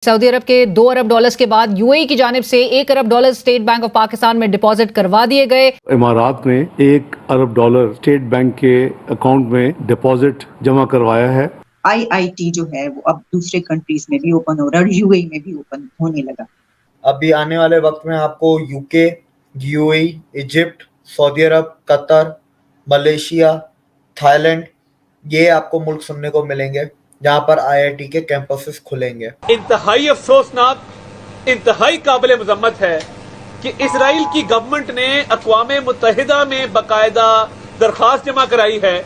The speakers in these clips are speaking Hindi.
सऊदी अरब के 2 अरब डॉलर्स के बाद यूएई की जानिब से 1 अरब dollar state bank of Pakistan में डिपॉजिट करवा दिए गए। इमारात ने 1 अरब डॉलर स्टेट बैंक के अकाउंट में डिपॉजिट जमा करवाया है। आईआईटी जो है वो अब दूसरे कंट्रीज में भी ओपन हो रहा है और यूएई में भी ओपन होने लगा। अभी आने वाले वक्त में आपको यूके, यूएई, इजिप्ट, सऊदी अरब, कतर, मलेशिया, थाईलैंड ये आपको मुल्क सुनने को मिलेंगे जहां पर आईआईटी के कैंपसेस खुलेंगे। इंतहाई अफसोसनाक, इंतहाई काबिल मजम्मत है कि इसराइल की गवर्नमेंट ने अक़वाम मुत्तहिदा में बाकायदा दरख्वास्त जमा कराई है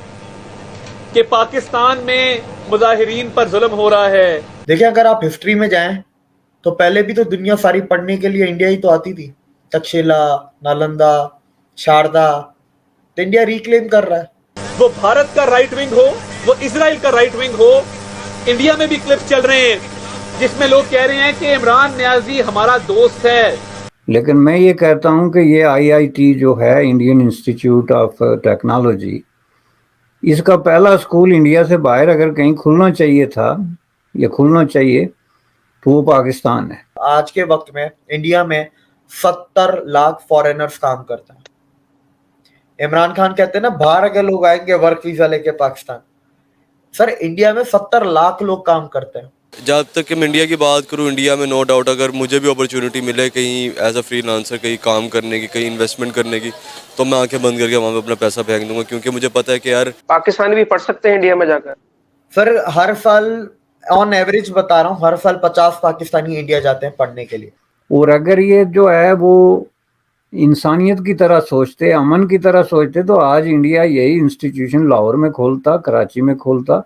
कि पाकिस्तान में मुजाहिरीन पर जुल्म हो रहा है। देखिए, अगर आप हिस्ट्री में जाएं तो पहले भी तो दुनिया सारी पढ़ने के लिए इंडिया ही तो आती थी। तक्षशिला, नालंदा, शारदा, तो इंडिया रिक्लेम कर रहा है। वो भारत का राइट विंग हो, वो इसराइल का राइट विंग हो, इंडिया में भी क्लिप्स चल रहे हैं जिसमें लोग कह रहे हैं कि इमरान नियाजी हमारा दोस्त है। लेकिन मैं ये कहता हूं कि ये आईआईटी जो है, इंडियन इंस्टीट्यूट ऑफ टेक्नोलॉजी, इसका पहला स्कूल इंडिया से बाहर अगर कहीं खुलना चाहिए था या खुलना चाहिए तो वो पाकिस्तान है। आज के वक्त में इंडिया में 70 लाख फॉरेनर्स काम करते हैं। इमरान खान कहते हैं ना, बाहर के लोग आएंगे वर्क वीजा लेके पाकिस्तान। सर, इंडिया में 70 लाख लोग काम करते हैं। जब तक कि मैं इंडिया की बात करूं, इंडिया में नो डाउट अगर मुझे भी अपॉर्चुनिटी मिले कहीं एज अ फ्रीलांसर कहीं काम करने की, कहीं इन्वेस्टमेंट करने की, तो मैं आंखें बंद करके वहाँ पे अपना पैसा फेंक दूंगा, क्योंकि मुझे पता है कि यार पाकिस्तानी भी पढ़ सकते हैं इंडिया में जाकर। सर, हर साल ऑन एवरेज बता रहा हूँ, हर साल 50 पाकिस्तानी इंडिया जाते हैं पढ़ने के लिए। और अगर ये जो है वो इंसानियत की तरह सोचते, अमन की तरह सोचते, तो आज इंडिया यही इंस्टीट्यूशन लाहौर में खोलता, कराची में खोलता।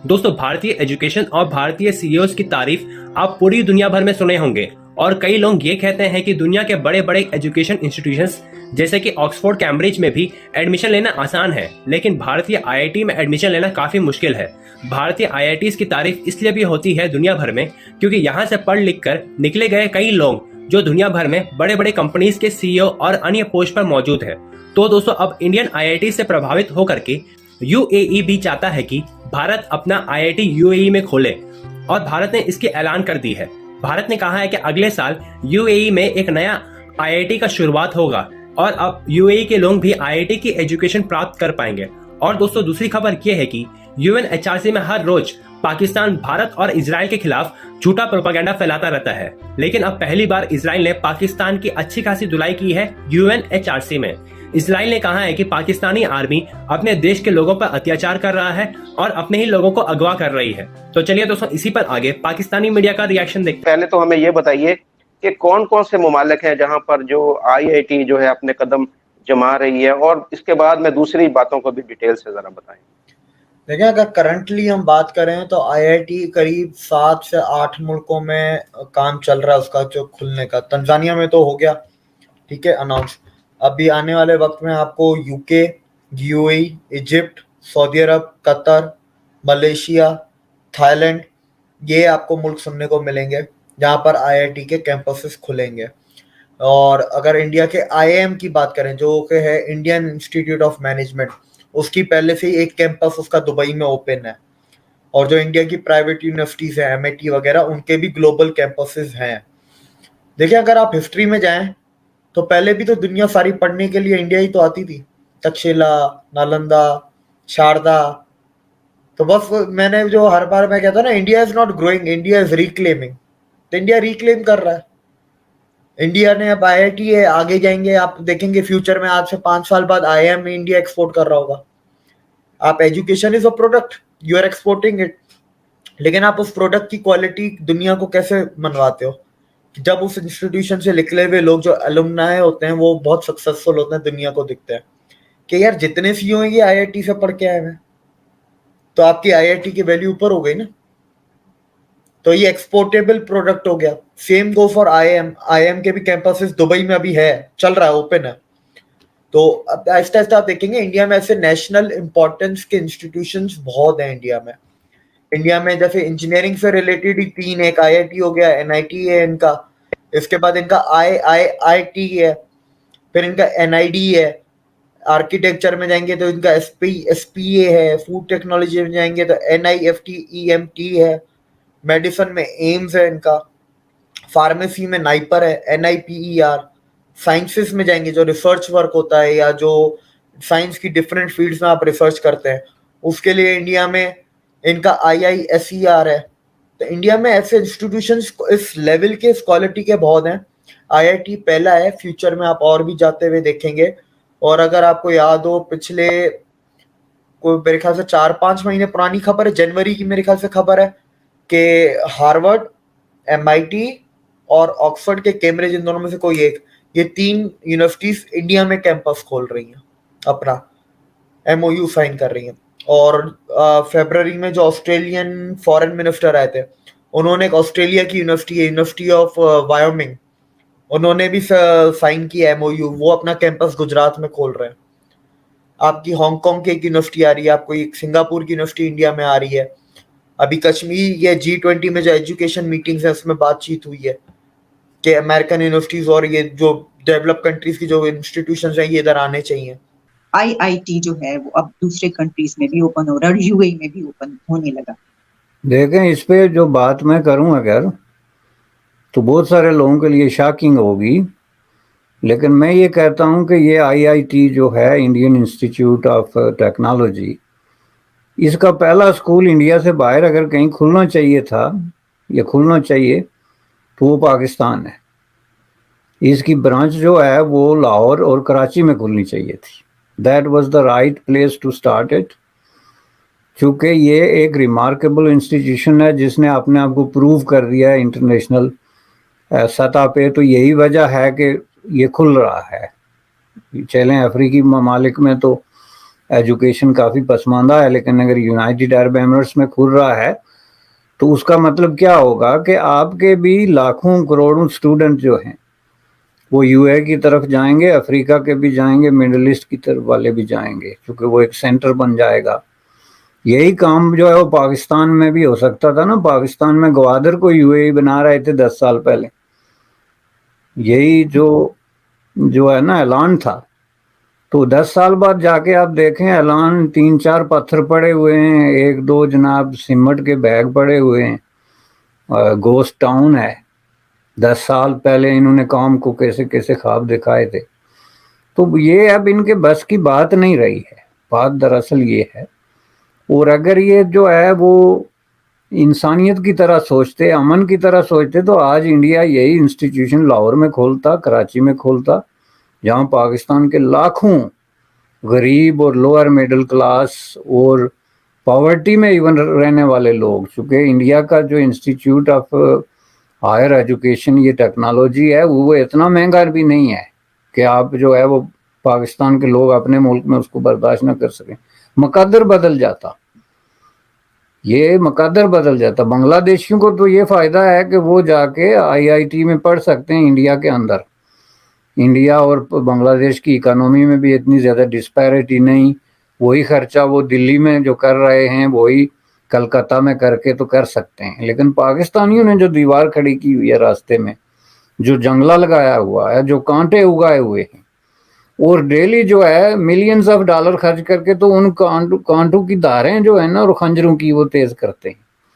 दोस्तों, भारतीय एजुकेशन और भारतीय सीईओज की तारीफ आप पूरी दुनिया भर में सुने होंगे और कई लोग ये कहते हैं कि दुनिया के बड़े बड़े एजुकेशन इंस्टीट्यूशंस जैसे कि ऑक्सफोर्ड, कैम्ब्रिज में भी एडमिशन लेना आसान है, लेकिन भारतीय आईआईटी में एडमिशन लेना काफी मुश्किल है। भारतीय आईआईटीज की तारीफ इसलिए भी होती है दुनिया भर में क्योंकि यहाँ से पढ़ लिख कर निकले गए कई लोग जो दुनिया भर में बड़े बड़े कंपनीज के सीईओ और अन्य पोस्ट पर मौजूद है। तो दोस्तों, अब इंडियन आईआईटी से प्रभावित होकर के यूएई भी चाहता है कि भारत अपना आईआईटी यूएई में खोले और भारत ने इसकी ऐलान कर दी है। भारत ने कहा है कि अगले साल यूएई में एक नया आईआईटी का शुरुआत होगा और अब यूएई के लोग भी आईआईटी की एजुकेशन प्राप्त कर पाएंगे। और दोस्तों, दूसरी खबर यह है कि यूएनएचआरसी में हर रोज पाकिस्तान भारत और इजराइल के खिलाफ झूठा प्रोपेगेंडा फैलाता रहता है, लेकिन अब पहली बार इजराइल ने पाकिस्तान की अच्छी खासी धुलाई की है यूएनएचआरसी में। इजराइल ने कहा है कि पाकिस्तानी आर्मी अपने देश के लोगों पर अत्याचार कर रहा है और अपने ही लोगों को अगवा कर रही है। तो चलिए दोस्तों, इसी पर आगे पाकिस्तानी मीडिया का रिएक्शन देखते हैं। पहले तो हमें ये बताइए कि कौन कौन से ममालिक हैं जहां पर जो आईआईटी जो है अपने कदम जमा रही है, और इसके बाद में दूसरी बातों को भी डिटेल से जरा बताएं। देखिए, अगर करंटली हम बात करें तो आईआईटी करीब 7 से 8 मुल्कों में काम चल रहा है उसका जो खुलने का। तंजानिया में तो हो गया, ठीक है, अनाउंस। अभी आने वाले वक्त में आपको यूके, यूएई, इजिप्ट, सऊदी अरब, कतर, मलेशिया, थाईलैंड ये आपको मुल्क सुनने को मिलेंगे जहां पर आईआईटी के कैंपसेस खुलेंगे। और अगर इंडिया के आईआईएम की बात करें जो कि है इंडियन इंस्टीट्यूट ऑफ मैनेजमेंट, उसकी पहले से ही एक कैंपस उसका दुबई में ओपन है। और जो इंडिया की प्राइवेट यूनिवर्सिटीज है, एमआईटी वगैरह, उनके भी ग्लोबल कैंपसेस हैं। देखिए, अगर आप हिस्ट्री में जाएं तो पहले भी तो दुनिया सारी पढ़ने के लिए इंडिया ही तो आती थी। तक्षशिला, नालंदा, शारदा, तो बस मैंने जो हर बार मैं कहता हूं ना, India is not growing, India is reclaiming. तो इंडिया रिक्लेम कर रहा है। इंडिया ने अब आईआईटी है, आगे जाएंगे आप देखेंगे फ्यूचर में, आज से 5 साल बाद आईआईएम में इंडिया एक्सपोर्ट कर रहा होगा। आप education is a product, you are exporting it, लेकिन आप उस प्रोडक्ट की क्वालिटी दुनिया को कैसे मनवाते हो? जब उस इंस्टीट्यूशन से निकले हुए लोग जो अलुमनाई होते हैं वो बहुत सक्सेसफुल होते हैं, दुनिया को दिखते हैं कि यार जितने सीईओ हैं ये आईआईटी से पढ़ के आए हैं, तो आपकी आईआईटी की वैल्यू ऊपर हो गई ना। तो ये एक्सपोर्टेबल प्रोडक्ट हो गया। Same go for IIM. IIM के भी कैंपसेस दुबई में अभी है, चल रहा है, ओपन है। तो अब आहिस्ता आहिस्ता आप देखेंगे इंडिया में ऐसे नेशनल इंपॉर्टेंस के इंस्टीट्यूशंस बहुत हैं इंडिया में। इंडिया में जैसे इंजीनियरिंग से रिलेटेड ही 3, एक आईआईटी हो गया, एनआईटी है इनका, इसके बाद इनका आईआईटी है, फिर इनका एनआईडी है, आर्किटेक्चर में जाएंगे तो इनका SPA है, फूड टेक्नोलॉजी में जाएंगे तो NIFT है, मेडिसिन में एम्स है इनका, फार्मेसी में नाइपर है NIPER, साइंसेस में जाएंगे जो रिसर्च वर्क होता है या जो साइंस की डिफरेंट फील्ड्स में आप रिसर्च करते हैं उसके लिए इंडिया में इनका IISER है। तो इंडिया में ऐसे इंस्टीट्यूशंस इस लेवल के, इस क्वालिटी के बहुत हैं। IIT पहला है, फ्यूचर में आप और भी जाते हुए देखेंगे। और अगर आपको याद हो, पिछले कोई मेरे ख्याल से 4-5 महीने पुरानी खबर है, जनवरी की मेरे ख्याल से खबर है कि हार्वर्ड, MIT और ऑक्सफोर्ड के कैम्ब्रिज, इन दोनों में से कोई एक, ये 3 यूनिवर्सिटीज इंडिया में कैंपस खोल रही हैं, अपना MOU साइन कर रही हैं। और फरवरी में जो ऑस्ट्रेलियन फॉरेन मिनिस्टर आए थे, उन्होंने एक ऑस्ट्रेलिया की यूनिवर्सिटी ऑफ वायोमिंग, उन्होंने भी साइन किया MOU, वो अपना कैंपस गुजरात में खोल रहे हैं। आपकी हांगकांग की एक यूनिवर्सिटी आ रही है, आपको एक सिंगापुर की यूनिवर्सिटी इंडिया में आ रही है। अभी कश्मीर ये G20 में जो एजुकेशन मीटिंग्स है उसमें बातचीत हुई है कि अमेरिकन यूनिवर्सिटीज और ये जो डेवलप कंट्रीज की जो इंस्टीट्यूशंस हैं ये इधर आने चाहिए। IIT जो है वो अब दूसरे कंट्रीज में भी ओपन हो रहा है और UAE में भी ओपन होने लगा। देखें, इस पे जो बात मैं करूं अगर, तो बहुत सारे लोगों के लिए शॉकिंग होगी, लेकिन मैं ये कहता हूं कि ये IIT जो है, इंडियन इंस्टीट्यूट ऑफ टेक्नोलॉजी, इसका पहला स्कूल इंडिया से बाहर अगर कहीं खुलना चाहिए था या खुलना चाहिए तो वो पाकिस्तान है। इसकी ब्रांच जो है वो लाहौर और कराची में खुलनी चाहिए थी। That was the right place to start it, क्योंकि ये एक रिमार्केबल इंस्टीट्यूशन है जिसने अपने आप को प्रूव कर दिया है इंटरनेशनल सतह पे। तो यही वजह है कि ये खुल रहा है। चलें, अफ्रीकी ममालिक में तो एजुकेशन काफ़ी पसमानदा है, लेकिन अगर यूनाइटेड अरब एमिरेट्स में खुल रहा है तो उसका मतलब क्या होगा कि आपके भी लाखों करोड़ों स्टूडेंट जो हैं वो UAE की तरफ जाएंगे, अफ्रीका के भी जाएंगे, मिडिल ईस्ट की तरफ वाले भी जाएंगे, क्योंकि वो एक सेंटर बन जाएगा। यही काम जो है वो पाकिस्तान में भी हो सकता था ना। पाकिस्तान में ग्वादर को UAE बना रहे थे 10 साल पहले, यही जो है ना ऐलान था। तो 10 साल बाद जाके आप देखें, ऐलान 3-4 पत्थर पड़े हुए हैं, 1-2 जनाब सीमेंट के बैग पड़े हुए हैं, गोस्ट टाउन है। 10 साल पहले इन्होंने काम को कैसे कैसे ख्वाब दिखाए थे। तो ये अब इनके बस की बात नहीं रही है। बात दरअसल ये है, और अगर ये जो है वो इंसानियत की तरह सोचते, अमन की तरह सोचते, तो आज इंडिया यही इंस्टीट्यूशन लाहौर में खोलता, कराची में खोलता, जहाँ पाकिस्तान के लाखों गरीब और लोअर मिडिल क्लास और पॉवर्टी में इवन रहने वाले लोग, चूँकि इंडिया का जो इंस्टीट्यूट ऑफ हायर एजुकेशन, ये टेक्नोलॉजी है, वो इतना महंगा भी नहीं है कि आप जो है वो पाकिस्तान के लोग अपने मुल्क में उसको बर्दाश्त न कर सकें। मुकद्दर बदल जाता, ये मुकद्दर बदल जाता। बांग्लादेशियों को तो ये फ़ायदा है कि वो जाके IIT में पढ़ सकते हैं इंडिया के अंदर। इंडिया और बांग्लादेश की इकोनॉमी में भी इतनी ज़्यादा डिस्पैरिटी नहीं। वही खर्चा वो दिल्ली में जो कर रहे हैं वही कलकत्ता में करके तो कर सकते हैं। लेकिन पाकिस्तानियों ने जो दीवार खड़ी की हुई है रास्ते में, जो जंगला लगाया हुआ है, जो कांटे उगाए हुए हैं, और डेली जो है मिलियंस ऑफ डॉलर खर्च करके तो उन कांटों की धारें जो है ना और खंजरों की वो तेज़ करते हैं।